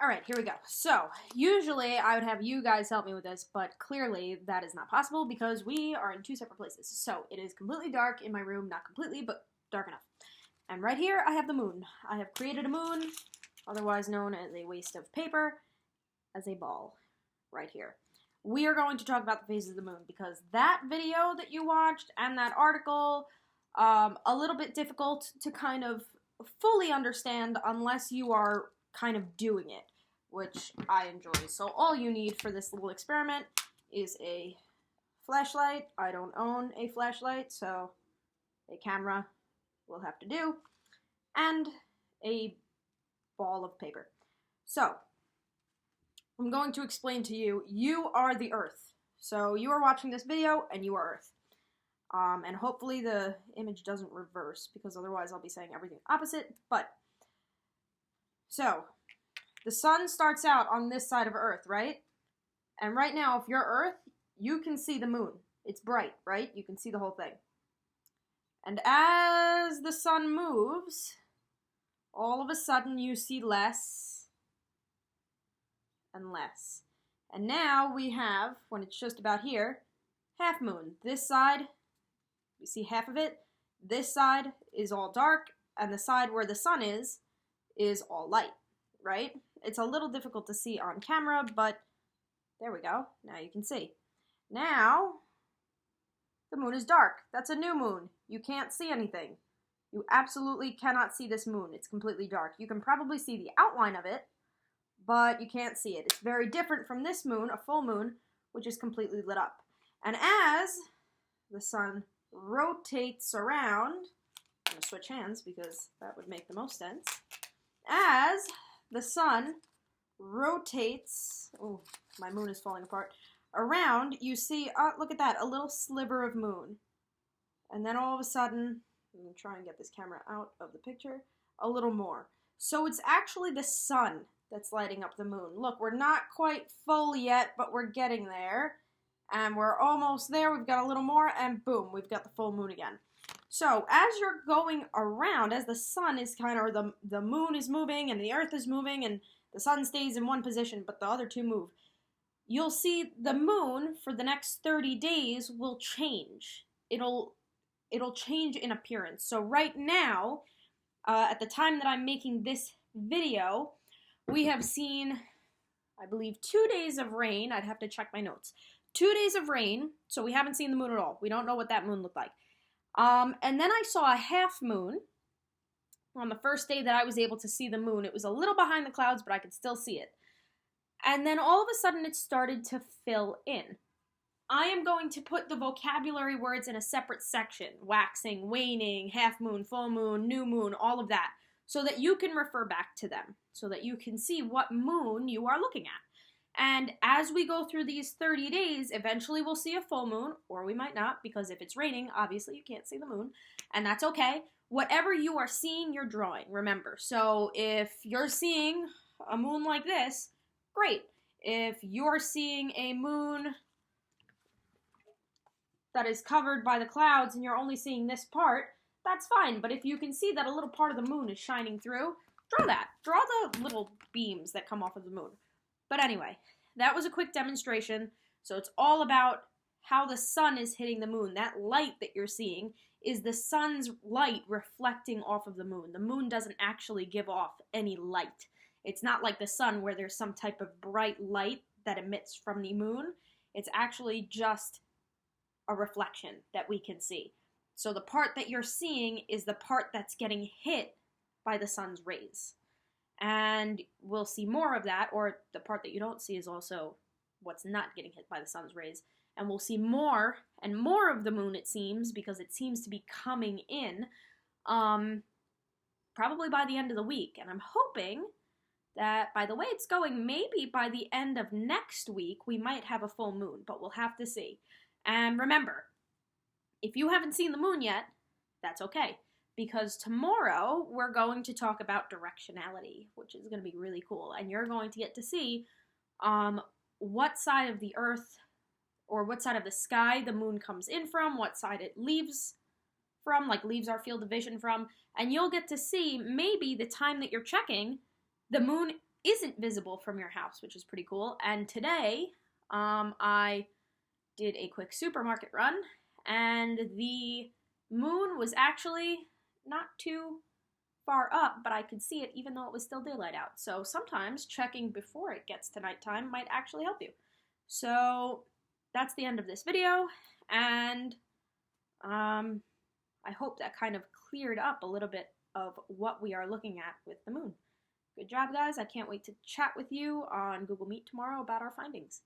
Alright, here we go. So, usually I would have you guys help me with this, but clearly that is not possible because we are in two separate places. So, it is completely dark in my room, not completely, but dark enough. And right here I have the moon. I have created a moon, otherwise known as a waste of paper, as a ball, right here. We are going to talk about the phases of the moon because that video that you watched and that article, a little bit difficult to kind of fully understand unless you are kind of doing it, which I enjoy. So all you need for this little experiment is a flashlight. I don't own a flashlight, so a camera will have to do, and a ball of paper. So, I'm going to explain to you, you are the Earth. So you are watching this video, and you are Earth. And hopefully the image doesn't reverse, because otherwise I'll be saying everything opposite, but... So, the sun starts out on this side of Earth, right? And right now, if you're Earth, you can see the moon. It's bright, right? You can see the whole thing. And as the sun moves, all of a sudden you see less and less. And now we have, when it's just about here, half moon. This side, you see half of it. This side is all dark, and the side where the sun is all light, right? It's a little difficult to see on camera, but there we go. Now you can see. Now, the moon is dark. That's a new moon. You can't see anything. You absolutely cannot see this moon. It's completely dark. You can probably see the outline of it, but you can't see it. It's very different from this moon, a full moon, which is completely lit up. And as the sun rotates around, I'm going to switch hands because that would make the most sense. As the sun rotates, oh, my moon is falling apart, around, you see, look at that, a little sliver of moon. And then all of a sudden, I'm going to try and get this camera out of the picture, a little more. So it's actually the sun that's lighting up the moon. Look, we're not quite full yet, but we're getting there. And we're almost there, we've got a little more, and boom, we've got the full moon again. So, as you're going around, as the sun is kind of, or the moon is moving, and the earth is moving, and the sun stays in one position, but the other two move, you'll see the moon, for the next 30 days, will change. It'll change in appearance. So right now, at the time that I'm making this video, we have seen, I believe, 2 days of rain. I'd have to check my notes. 2 days of rain, so we haven't seen the moon at all. We don't know what that moon looked like. And then I saw a half moon on the first day that I was able to see the moon. It was a little behind the clouds, but I could still see it. And then all of a sudden it started to fill in. I am going to put the vocabulary words in a separate section. Waxing, waning, half moon, full moon, new moon, all of that. So that you can refer back to them. So that you can see what moon you are looking at. And as we go through these 30 days, eventually we'll see a full moon, or we might not, because if it's raining, obviously you can't see the moon, and that's okay. Whatever you are seeing, you're drawing, remember. So if you're seeing a moon like this, great. If you're seeing a moon that is covered by the clouds and you're only seeing this part, that's fine. But if you can see that a little part of the moon is shining through, draw that. Draw the little beams that come off of the moon. But anyway, that was a quick demonstration. So it's all about how the sun is hitting the moon. That light that you're seeing is the sun's light reflecting off of the moon. The moon doesn't actually give off any light. It's not like the sun where there's some type of bright light that emits from the moon. It's actually just a reflection that we can see. So the part that you're seeing is the part that's getting hit by the sun's rays. And we'll see more of that, or the part that you don't see is also what's not getting hit by the sun's rays. And we'll see more and more of the moon, it seems, because it seems to be coming in, probably by the end of the week. And I'm hoping that by the way it's going, maybe by the end of next week, we might have a full moon, but we'll have to see. And remember, if you haven't seen the moon yet, that's okay. Because tomorrow, we're going to talk about directionality, which is going to be really cool. And you're going to get to see what side of the earth, or what side of the sky the moon comes in from, what side it leaves from, like leaves our field of vision from. And you'll get to see, maybe the time that you're checking, the moon isn't visible from your house, which is pretty cool. And today, I did a quick supermarket run, and the moon was actually not too far up, but I could see it even though it was still daylight out. So sometimes checking before it gets to nighttime might actually help you. So that's the end of this video, and I hope that kind of cleared up a little bit of what we are looking at with the moon. Good job, guys. I can't wait to chat with you on Google Meet tomorrow about our findings.